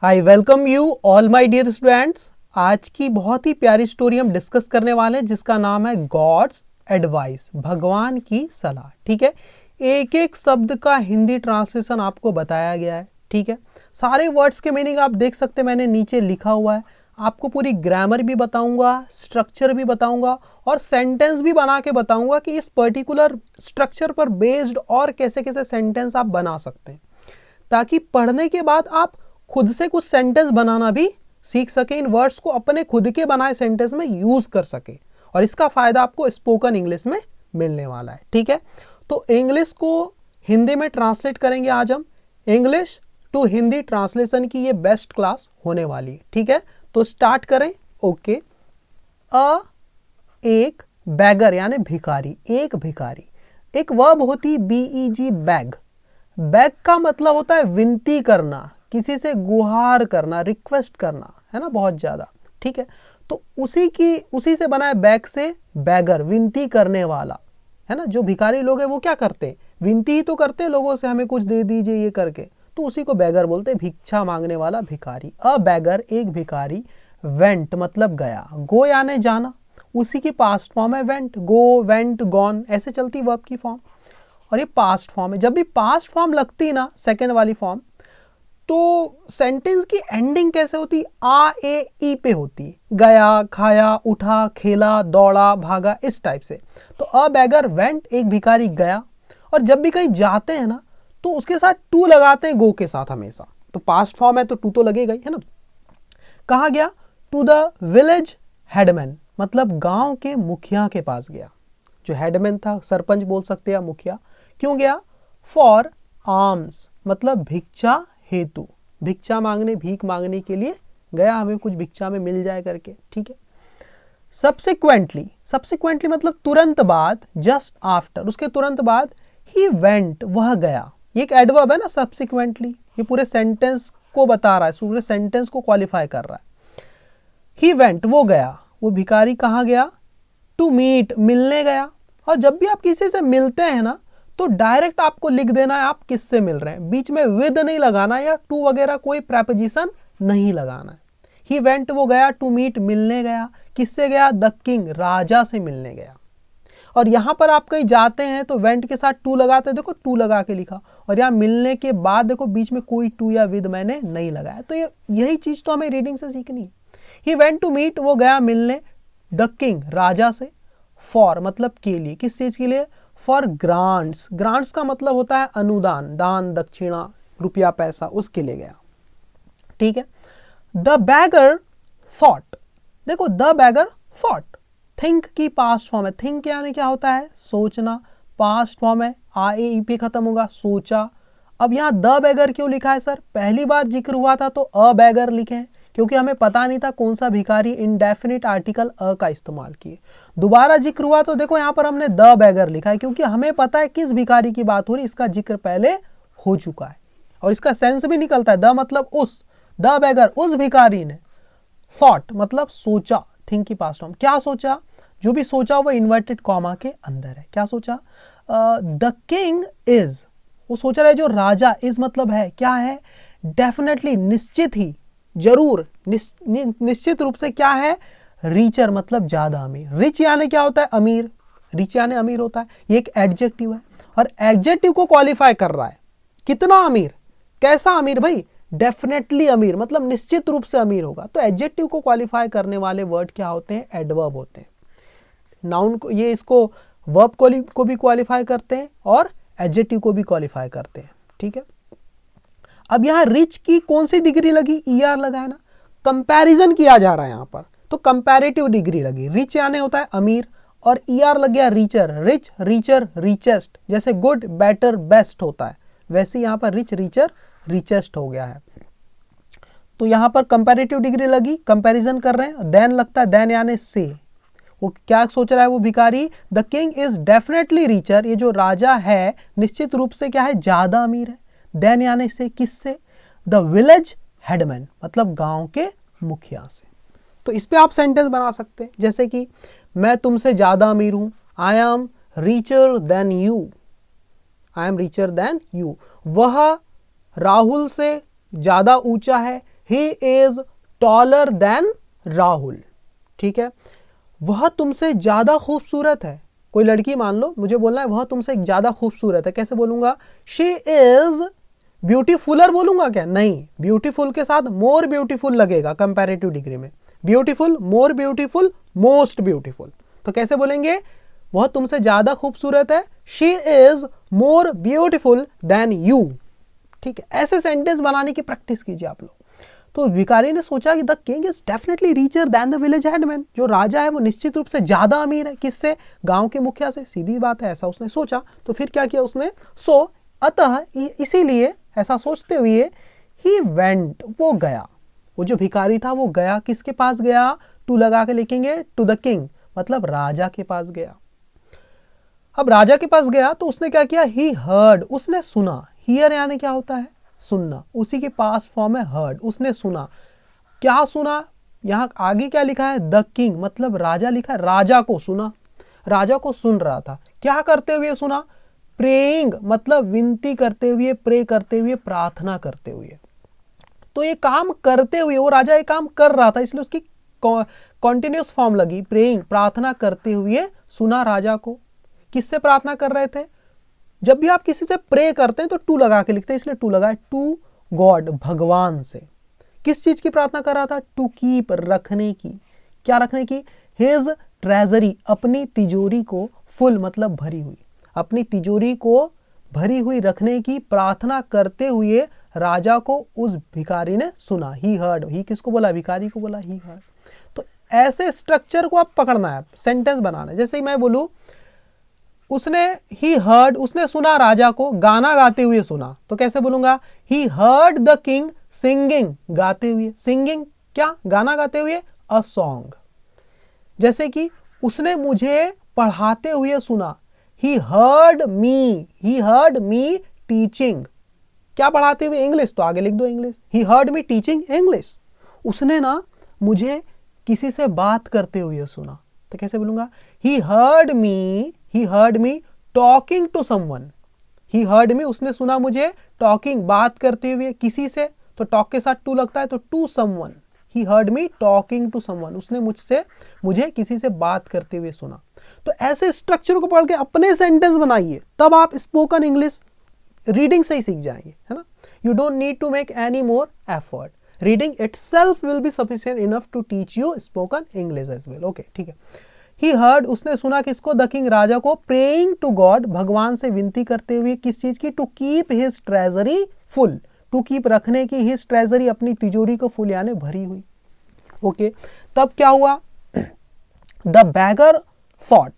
I welcome you all my dear students. आज की बहुत ही प्यारी स्टोरी हम डिस्कस करने वाले हैं जिसका नाम है गॉड्स एडवाइस, भगवान की सलाह। ठीक है, एक एक शब्द का हिंदी ट्रांसलेशन आपको बताया गया है। ठीक है, सारे वर्ड्स के मीनिंग आप देख सकते हैं, मैंने नीचे लिखा हुआ है। आपको पूरी ग्रामर भी बताऊंगा, स्ट्रक्चर भी बताऊंगा और सेंटेंस भी बना के बताऊंगा कि इस पर्टिकुलर स्ट्रक्चर पर बेस्ड और कैसे कैसे सेंटेंस आप बना सकते हैं, ताकि पढ़ने के बाद आप खुद से कुछ सेंटेंस बनाना भी सीख सके, इन वर्ड्स को अपने खुद के बनाए सेंटेंस में यूज कर सके और इसका फायदा आपको स्पोकन इंग्लिश में मिलने वाला है। ठीक है, तो इंग्लिश को हिंदी में ट्रांसलेट करेंगे आज हम। इंग्लिश टू हिंदी ट्रांसलेशन की ये बेस्ट क्लास होने वाली है। ठीक है, तो स्टार्ट करें। ओके, एक बैगर यानी भिखारी, एक भिखारी। एक वर्ब होती BEG, बैग। बैग का मतलब होता है विनती करना, किसी से गुहार करना, रिक्वेस्ट करना, है ना, बहुत ज्यादा। ठीक है, तो उसी से बना है बैग से बैगर, विनती करने वाला, है ना। जो भिखारी लोग हैं वो क्या करते हैं, विनती ही तो करते हैं लोगों से, हमें कुछ दे दीजिए ये करके, तो उसी को बैगर बोलते हैं, भिक्षा मांगने वाला भिखारी। अ बैगर, एक भिखारी। वेंट मतलब गया, गो यानी जाना, उसी की पास्ट फॉर्म है वेंट। गो, वेंट, गॉन, ऐसे चलती वर्ब की फॉर्म और ये पास्ट फॉर्म है। जब भी पास्ट फॉर्म लगती है ना, सेकेंड वाली फॉर्म, तो सेंटेंस की एंडिंग कैसे होती, आ ए ई पे होती। गया, खाया, उठा, खेला, दौड़ा, भागा, इस टाइप से। तो अ बैगर वेंट, एक भिखारी गया। और जब भी कहीं जाते हैं ना तो उसके साथ टू लगाते हैं, गो के साथ हमेशा। तो पास्ट फॉर्म है तो टू तो लगेगा ही, है ना। कहाँ गया, टू द विलेज हेडमैन, मतलब गांव के मुखिया के पास गया। जो हेडमैन था, सरपंच बोल सकते हैं, मुखिया। क्यों गया, फॉर आर्म्स, मतलब भिक्षा हेतु, भिक्षा मांगने, भीख मांगने के लिए गया, हमें कुछ भिक्षा में मिल जाए करके। ठीक है, सब्सिक्वेंटली, सब्सिक्वेंटली मतलब तुरंत बाद, जस्ट आफ्टर, उसके तुरंत बाद। ही वेंट, वह गया, ये एक एडवर्ब है ना, सब्सिक्वेंटली। ये पूरे सेंटेंस को बता रहा है, पूरे सेंटेंस को क्वालिफाई कर रहा है। ही वेंट, वो गया, वो भिखारी कहाँ गया, टू मीट, मिलने गया। और जब भी आप किसी से मिलते हैं ना तो डायरेक्ट आपको लिख देना है आप किससे मिल रहे हैं, बीच में विद नहीं लगाना या टू वगैरह कोई प्रेपोजिशन नहीं लगाना है। ही वेंट, वो गया, टू मीट, मिलने गया। किससे गया, द किंग, राजा से मिलने गया। और यहां पर आप कहीं जाते हैं तो वेंट के साथ टू लगाते हैं, देखो टू लगा के लिखा। और यहाँ मिलने के बाद देखो बीच में कोई टू या विद मैंने नहीं लगाया। तो यही चीज तो हमें रीडिंग से सीखनी है। ही वेंट टू मीट, वो गया मिलने, द किंग, राजा से। फॉर मतलब के लिए, किस चीज के लिए, फॉर ग्रांट्स। ग्रांट्स का मतलब होता है अनुदान, दान, दक्षिणा, रुपया, पैसा, उसके लिए गया। ठीक है, द बैगर थॉट, देखो द बैगर थॉट, थिंक की पास्ट फॉर्म है। थिंक यानी क्या होता है, सोचना, पास्ट फॉर्म है, आ ए ई पे खत्म होगा, सोचा। अब यहाँ द बैगर क्यों लिखा है सर, पहली बार जिक्र हुआ था तो अ बैगर लिखे हैं, क्योंकि हमें पता नहीं था कौन सा भिखारी, इंडेफिनिट आर्टिकल अ का इस्तेमाल किए। दोबारा जिक्र हुआ तो देखो यहाँ पर हमने द बैगर लिखा है, क्योंकि हमें पता है किस भिखारी की बात हो रही, इसका जिक्र पहले हो चुका है और इसका सेंस भी निकलता है। द मतलब उस, द बैगर, उस भिखारी ने। थॉट मतलब सोचा, थिंक की पास्ट फॉर्म। क्या सोचा, जो भी सोचा वो इन्वर्टेड कॉमा के अंदर है। क्या सोचा, द किंग इज, वो सोच रहा है जो राजा, इज मतलब है, क्या है, डेफिनेटली, निश्चित ही, जरूर, निश्चित रूप से क्या है, रिचर मतलब ज्यादा अमीर। रिच यानी क्या होता है, अमीर, रिच यानी अमीर होता है। ये एक एडजेक्टिव है और एडजेक्टिव को क्वालिफाई कर रहा है, कितना अमीर, कैसा अमीर भाई, डेफिनेटली अमीर, मतलब निश्चित रूप से अमीर होगा। तो एडजेक्टिव को क्वालिफाई करने वाले वर्ड क्या होते हैं, एडवर्ब होते हैं। नाउन को, ये इसको वर्ब को भी क्वालिफाई करते हैं और एडजेक्टिव को भी क्वालिफाई करते हैं। ठीक है, अब यहां रिच की कौन सी डिग्री लगी, ER लगा है ना, कंपैरिजन किया जा रहा है यहां पर, तो कंपैरेटिव डिग्री लगी। रिच यानी होता है अमीर और ER लग गया रिचर, रिच, रिचर, रिचेस्ट, जैसे गुड, बेटर, बेस्ट होता है, वैसे यहां पर रिच, रिचर, रिचेस्ट हो गया है। तो यहां पर कंपैरेटिव डिग्री लगी, कंपैरिजन कर रहे हैं। देन लगता है, देन यानी से, वो क्या सोच रहा है वो भिखारी, the king is definitely richer, ये जो राजा है निश्चित रूप से क्या है, ज्यादा अमीर है। देन यानी से, किससे, द विलेज हेडमैन, मतलब गांव के मुखिया से। तो इस पे आप सेंटेंस बना सकते हैं, जैसे कि मैं तुमसे ज्यादा अमीर हूं, I am richer than you, I am richer than you. वह राहुल से ज्यादा ऊंचा है, he is taller than Rahul. ठीक है, वह तुमसे ज्यादा खूबसूरत है। कोई लड़की मान लो, मुझे बोलना है वह तुमसे ज्यादा खूबसूरत है, कैसे बोलूंगा? शी इज ब्यूटीफुलर बोलूंगा क्या? नहीं, ब्यूटीफुल के साथ मोर ब्यूटीफुल लगेगा कंपैरेटिव डिग्री में। Beautiful, more beautiful, most beautiful. तो कैसे बोलेंगे? वह तुमसे ज्यादा खूबसूरत है, she is more beautiful then you. ठीक है, ऐसे सेंटेंस बनाने की प्रैक्टिस कीजिए आप लोग। तो भिखारी ने सोचा कि the king is definitely richer than the village headman. जो राजा है वो निश्चित रूप से ज्यादा अमीर है। किससे? गांव के मुखिया से। सीधी बात है, ऐसा उसने सोचा। तो फिर क्या किया उसने? अतः इसीलिए ऐसा सोचते हुए ही वेंट, वो गया। वो जो भिखारी था वो गया, किसके पास गया? टू लगा के लिखेंगे, टू द किंग, मतलब राजा के पास गया। अब राजा के पास गया तो उसने क्या किया? ही हर्ड, उसने सुना। हियर यानी क्या होता है? सुनना। उसी के पास फॉर्म है हर्ड, उसने सुना। क्या सुना? यहां आगे क्या लिखा है? द किंग, मतलब राजा लिखा है। राजा को सुना, राजा को सुन रहा था। क्या करते हुए सुना? प्रेइंग, मतलब विनती करते हुए, प्रे करते हुए, प्रार्थना करते हुए। तो ये काम करते हुए, वो राजा ये काम कर रहा था, इसलिए उसकी कॉन्टिन्यूस फॉर्म लगी। प्रेइंग, प्रार्थना करते हुए सुना राजा को। किससे प्रार्थना कर रहे थे? जब भी आप किसी से प्रे करते हैं तो टू लगा के लिखते हैं, इसलिए टू लगा है। टू गॉड, भगवान से। किस चीज की प्रार्थना कर रहा था? टू कीप, रखने की। क्या रखने की? हिज ट्रेजरी, अपनी तिजोरी को, फुल मतलब भरी हुई, अपनी तिजोरी को भरी हुई रखने की प्रार्थना करते हुए राजा को उस भिखारी ने सुना। ही हर्ड, ही किसको बोला? भिखारी को बोला ही हर्ड। तो ऐसे स्ट्रक्चर को आप पकड़ना है, सेंटेंस बनाना है। जैसे ही मैं बोलूं उसने, ही हर्ड, उसने सुना राजा को गाना गाते हुए सुना, तो कैसे बोलूंगा? He heard the king singing, गाते हुए। सिंगिंग क्या? गाना गाते हुए, अ सॉन्ग। जैसे कि उसने मुझे पढ़ाते हुए सुना। ही हर्ड मी टीचिंग। क्या पढ़ाते हुए? इंग्लिश, तो आगे लिख दो इंग्लिश। ही हर्ड मी टीचिंग इंग्लिश। उसने ना मुझे किसी से बात करते हुए सुना, तो कैसे बोलूंगा? He heard me talking to someone. He heard me, उसने सुना मुझे टॉकिंग, बात करते हुए किसी से, तो टॉक के साथ टू लगता है, तो to someone. He heard me talking to someone, उसने मुझे किसी से बात करते हुए सुना। तो ऐसे स्ट्रक्चर को पढ़ के अपने सेंटेंस बनाइए, तब आप स्पोकन इंग्लिश रीडिंग से ही सीख जाएंगे, है ना। You don't need to make any more effort, reading itself will be sufficient enough to teach you spoken English as well. Okay, ठीक है। ही हर्ड, उसने सुना किसको? द किंग, राजा को। प्रेइंग टू गॉड, भगवान से विनती करते हुए। किस चीज की? To keep his treasury full, to keep रखने की, हिज ट्रेजरी अपनी तिजोरी को फुल यानी भरी हुई। ओके, तब क्या हुआ? द बैगर थॉट,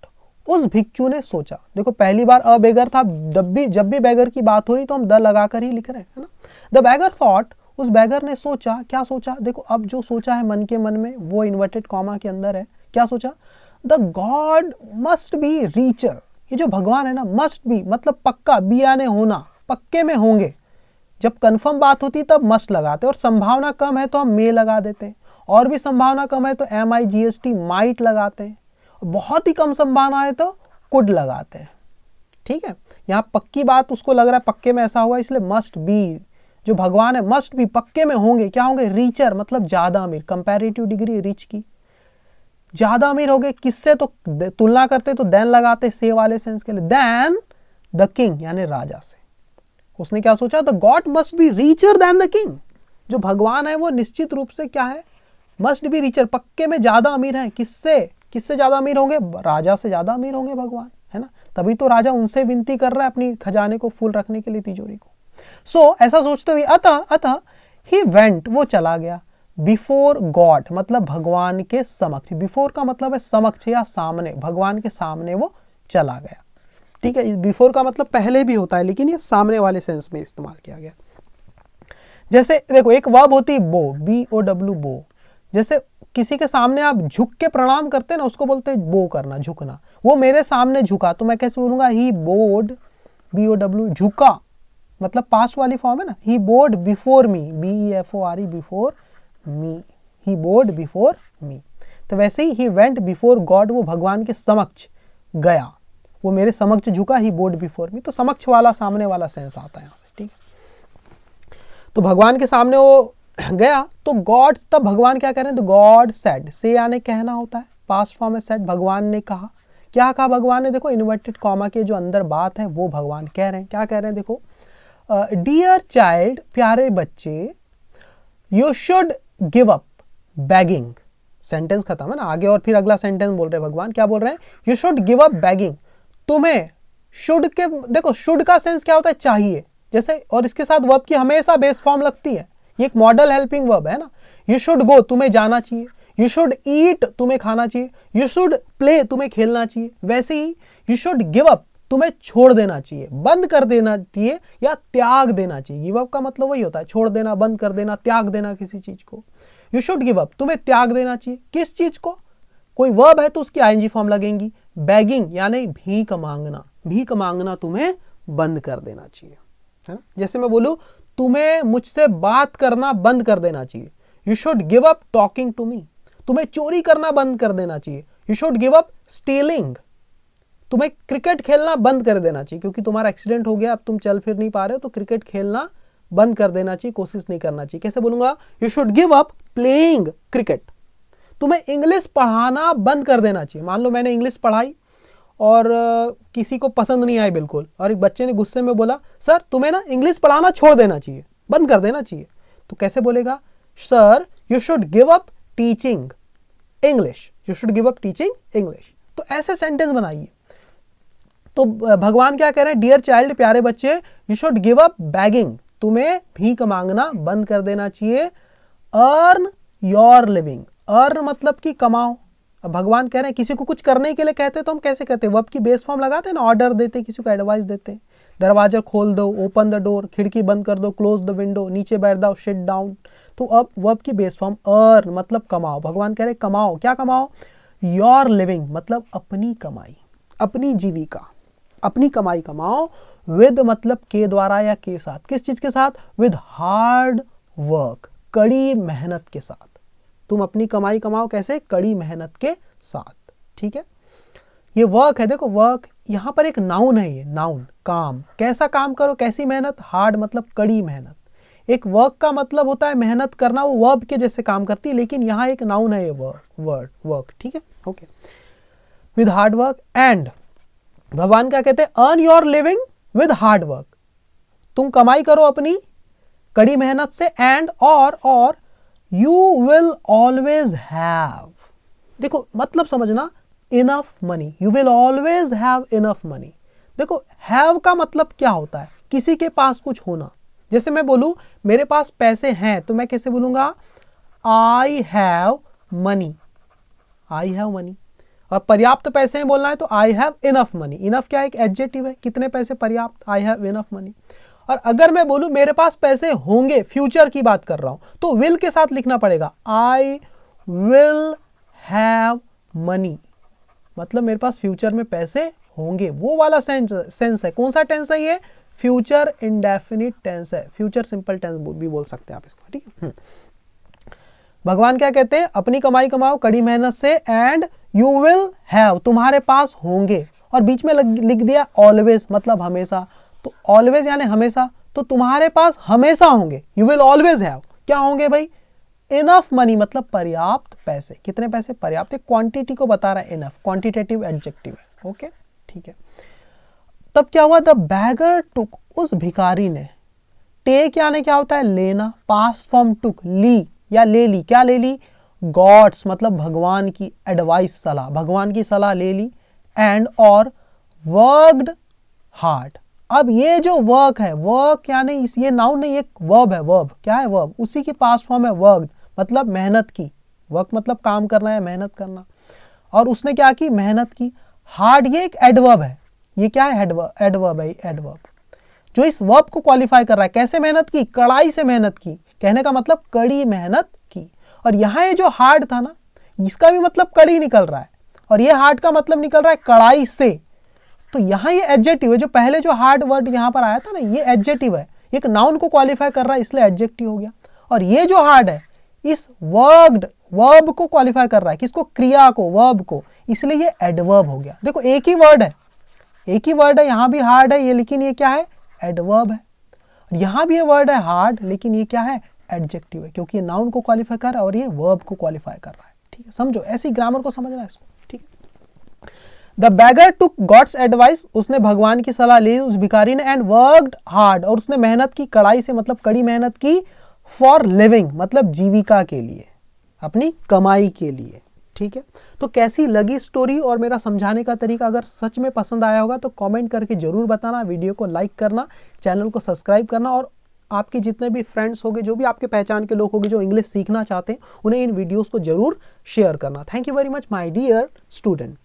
उस भिक्षु ने सोचा। देखो पहली बार अ बेगर था, जब भी बैगर की बात हो रही तो हम द लगाकर ही लिख रहे हैं, है ना। द बैगर थॉट, उस बैगर ने सोचा। क्या सोचा? देखो अब जो सोचा है मन के मन में वो इन्वर्टेड कॉमा के अंदर है। क्या सोचा? The god must B richer, ये जो भगवान है ना, मस्ट बी मतलब पक्का, बी यानी होना, पक्के में होंगे। जब कंफर्म बात होती तब मस्ट लगाते, और संभावना कम है तो हम मे लगा देते, और भी संभावना कम है तो MIGHT माइट लगाते हैं, बहुत ही कम संभावना है तो कुड लगाते हैं। ठीक है, यहाँ पक्की बात उसको लग रहा है पक्के में ऐसा होगा, इसलिए मस्ट बी, जो भगवान है मस्ट बी, पक्के में होंगे। क्या होंगे? रीचर मतलब ज्यादा अमीर, कंपैरेटिव डिग्री रिच की, ज्यादा अमीर हो गए। किससे? तो तुलना करते तो देन लगाते से वाले सेंस के लिए। देन द किंग यानी राजा से। उसने क्या सोचा? The god must be richer than the king, जो भगवान है वो निश्चित रूप से क्या है? मस्ट बी रिचर, पक्के में ज्यादा अमीर है। किससे ज्यादा अमीर होंगे? राजा से ज्यादा अमीर होंगे भगवान, है ना। तभी तो राजा उनसे विनती कर रहा है अपनी खजाने को फुल रखने के लिए, तिजोरी को। सो ऐसा सोचते हुए अतः ही वेंट, वो चला गया। बिफोर गॉड मतलब भगवान के समक्ष, बिफोर का मतलब है समक्ष या सामने, भगवान के सामने वो चला गया। ठीक है, बिफोर का मतलब पहले भी होता है, लेकिन ये सामने वाले सेंस में इस्तेमाल किया गया। जैसे देखो एक वर्ब होती बो, BOW बो। जैसे किसी के सामने आप झुक के प्रणाम करते हैं ना, उसको बोलते हैं बो करना, झुकना। वो मेरे सामने झुका, तो मैं कैसे बोलूंगा? ही बोड, BOW, झुका मतलब पास्ट वाली फॉर्म है ना। He bowed before me, BEFORE, before me, he bowed before me. तो वैसे ही ही वेंट बिफोर गॉड, वो भगवान के समक्ष गया, वो मेरे समक्ष झुका। ही बोड बिफोर मी, तो समक्ष वाला सामने वाला सेंस आता है यहाँ से। ठीक, तो भगवान के सामने वो गया तो गॉड, तब भगवान क्या कह रहे हैं, तो गॉड सेड, से यानी कहना होता है, पास्ट फॉर्म में सेड, भगवान ने कहा। क्या कहा भगवान ने, देखो इन्वर्टेड कॉमा के जो अंदर बात है वो भगवान कह रहे हैं। क्या कह रहे हैं, देखो डियर चाइल्ड, प्यारे बच्चे, you should give up bagging. Sentence खत्म है ना, आगे और फिर अगला सेंटेंस बोल रहे हैं भगवान, क्या बोल रहे हैं, you should give up bagging. तुम्हें शुड के, देखो शुड का सेंस क्या होता है, चाहिए जैसे, और इसके साथ वर्ब की हमेशा बेस फॉर्म लगती है, ये एक मॉडल हेल्पिंग वर्ब है ना। यू शुड गो, तुम्हें जाना चाहिए। यू शुड ईट, तुम्हें खाना चाहिए। यू शुड प्ले, तुम्हें खेलना चाहिए। वैसे ही यू शुड गिव अप, तुम्हें छोड़ देना चाहिए, बंद कर देना चाहिए या त्याग देना चाहिए। गिव अप का मतलब वही होता है, छोड़ देना, बंद कर देना, त्याग देना किसी चीज को। यू शुड गिव अप, तुम्हें त्याग देना चाहिए, किस चीज को, कोई वर्ब है तो उसकी आईएनजी फॉर्म लगेंगी। बैगिंग यानी भीख मांगना, भीख मांगना तुम्हें बंद कर देना चाहिए, है ना। जैसे मैं बोलूं, तुम्हें मुझसे बात करना बंद कर देना चाहिए। You should give up talking to me, तुम्हें चोरी करना बंद कर देना चाहिए। You should give up stealing, तुम्हें क्रिकेट खेलना बंद कर देना चाहिए, क्योंकि तुम्हारा एक्सीडेंट हो गया, अब तुम चल फिर नहीं पा रहे हो, तो क्रिकेट खेलना बंद कर देना चाहिए, कोशिश नहीं करना चाहिए। कैसे बोलूंगा, you should give up playing cricket, तुम्हें इंग्लिश पढ़ाना बंद कर देना चाहिए। मान लो मैंने इंग्लिश पढ़ाई और किसी को पसंद नहीं आई बिल्कुल, और एक बच्चे ने गुस्से में बोला, सर तुम्हें ना इंग्लिश पढ़ाना छोड़ देना चाहिए, बंद कर देना चाहिए। तो कैसे बोलेगा, sir you should give up teaching English, you should give up teaching English. तो ऐसे सेंटेंस बनाइए। तो भगवान क्या कह रहे हैं, डियर चाइल्ड, प्यारे बच्चे, you should give up bagging, तुम्हें भीख मांगना बंद कर देना चाहिए। अर्न योर लिविंग, अर्न मतलब कि कमाओ। अब भगवान कह रहे हैं, किसी को कुछ करने के लिए कहते तो हम कैसे कहते हैं, वर्ब की बेस फॉर्म लगाते हैं ना, ऑर्डर देते, किसी को एडवाइस देते, दरवाजा खोल दो, ओपन द डोर, खिड़की बंद कर दो, क्लोज द विंडो, नीचे बैठ जाओ, सिट डाउन। तो अब वर्ब की बेस फॉर्म अर्न मतलब कमाओ। भगवान कह रहे हैं कमाओ, क्या कमाओ, योर लिविंग मतलब अपनी कमाई, अपनी जीविका, अपनी कमाई कमाओ। विद मतलब के द्वारा या के साथ, किस चीज के साथ, विद हार्ड वर्क, कड़ी मेहनत के साथ। तुम अपनी कमाई कमाओ कैसे, कड़ी मेहनत के साथ, ठीक है। ये वर्क है, देखो वर्क यहां पर एक नाउन है, ये नाउन, काम, कैसा काम करो, कैसी मेहनत, हार्ड मतलब कड़ी मेहनत। एक वर्क का मतलब होता है मेहनत करना, वो वर्ब के जैसे काम करती है, लेकिन यहाँ एक नाउन है ये वर्क, ठीक है, okay. With hard work, and भगवान क्या कहते हैं, earn your living with hard work, तुम कमाई करो अपनी कड़ी मेहनत से, एंड और यू विल ऑलवेज हैव, देखो मतलब समझना, enough money, you will always have enough money. देखो हैव का मतलब क्या होता है, किसी के पास कुछ होना। जैसे मैं बोलूं मेरे पास पैसे हैं, तो मैं कैसे बोलूंगा, I have money, I have money. और पर्याप्त पैसे हैं बोलना है तो I have enough money. Enough क्या है, एक एडजेक्टिव है, कितने पैसे, पर्याप्त, आई हैव इनफ मनी। और अगर मैं बोलूं मेरे पास पैसे होंगे, फ्यूचर की बात कर रहा हूं, तो विल के साथ लिखना पड़ेगा, आई विल हैव मनी, मतलब मेरे पास फ्यूचर में पैसे होंगे, वो वाला सेंस है। कौन सा टेंस है ये, फ्यूचर इंडेफिनिट टेंस है, फ्यूचर सिंपल टेंस भी बोल सकते हैं आप इसको, ठीक है। भगवान क्या कहते हैं, अपनी कमाई कमाओ कड़ी मेहनत से, एंड यू विल हैव, तुम्हारे पास होंगे, और बीच में लिख दिया ऑलवेज मतलब हमेशा। तो ऑलवेज यानी हमेशा, तो तुम्हारे पास हमेशा होंगे, यू विल ऑलवेज हैव, क्या होंगे भाई, इनफ मनी मतलब पर्याप्त पैसे। कितने पैसे, पर्याप्त, क्वांटिटी को बता रहा है, इनफ क्वांटिटेटिव एडजेक्टिव है, ओके, ठीक है। तब क्या हुआ, द बैगर टुक, उस भिखारी ने, टेक यानी क्या होता है, लेना, पास्ट फॉर्म टुक, ली या ले ली, क्या ले ली, गॉड्स मतलब भगवान की एडवाइस, सलाह, भगवान की सलाह ले ली, एंड और वर्कड हार्ड। अब ये जो वर्क है, वर्क यानी ये नाउन नहीं, एक वर्ब है, वर्ब क्या है, वर्ब, उसी की पास्ट फॉर्म है वर्कड मतलब मेहनत की, वर्क मतलब काम करना है, मेहनत करना, और उसने क्या की, मेहनत की। हार्ड ये एक एडवर्ब है, ये क्या है, एडवर्ब है, एडवर्ब जो इस वर्ब को क्वालिफाई कर रहा है। कैसे मेहनत की, कड़ाई से मेहनत की, कहने का मतलब कड़ी मेहनत की। और यहाँ ये जो हार्ड था ना, इसका भी मतलब कड़ी निकल रहा है, और ये हार्ड का मतलब निकल रहा है कड़ाई से। तो यहाँ ये एडजेक्टिव है, जो पहले जो हार्ड वर्ड यहाँ पर आया था ना, ये एडजेक्टिव है, एक नाउन को क्वालिफाई कर रहा है, इसलिए एडजेक्टिव हो गया। और ये जो हार्ड है, इस वर्ब को क्वालिफाई कर रहा है, किसको, क्रिया को, वर्ब को, इसलिए ये एडवर्ब हो गया। देखो एक ही वर्ड है, एक ही वर्ड है, यहाँ भी हार्ड है ये, लेकिन ये क्या है, एडवर्ब है। यहाँ भी ये वर्ड है हार्ड, लेकिन ये क्या है, एडजेक्टिव है, क्योंकि ये नाउन को क्वालिफाई कर रहा है और ये वर्ब को क्वालिफाई कर रहा है। ठीक है, समझो, ऐसी ग्रामर को समझना है इसको। ठीक है, the beggar took God's advice, उसने भगवान की सलाह ली उस भिखारी ने, एंड वर्कड हार्ड, और उसने मेहनत की, कड़ाई से मतलब कड़ी मेहनत की, फॉर लिविंग मतलब जीविका के लिए, अपनी कमाई के लिए। ठीक है, तो कैसी लगी स्टोरी और मेरा समझाने का तरीका? अगर सच में पसंद आया होगा तो कमेंट करके जरूर बताना, वीडियो को लाइक करना, चैनल को सब्सक्राइब करना, और आपके जितने भी फ्रेंड्स होंगे, जो भी आपके पहचान के लोग होंगे जो इंग्लिश सीखना चाहते हैं, उन्हें इन वीडियोस को जरूर शेयर करना। Thank you very much my dear student.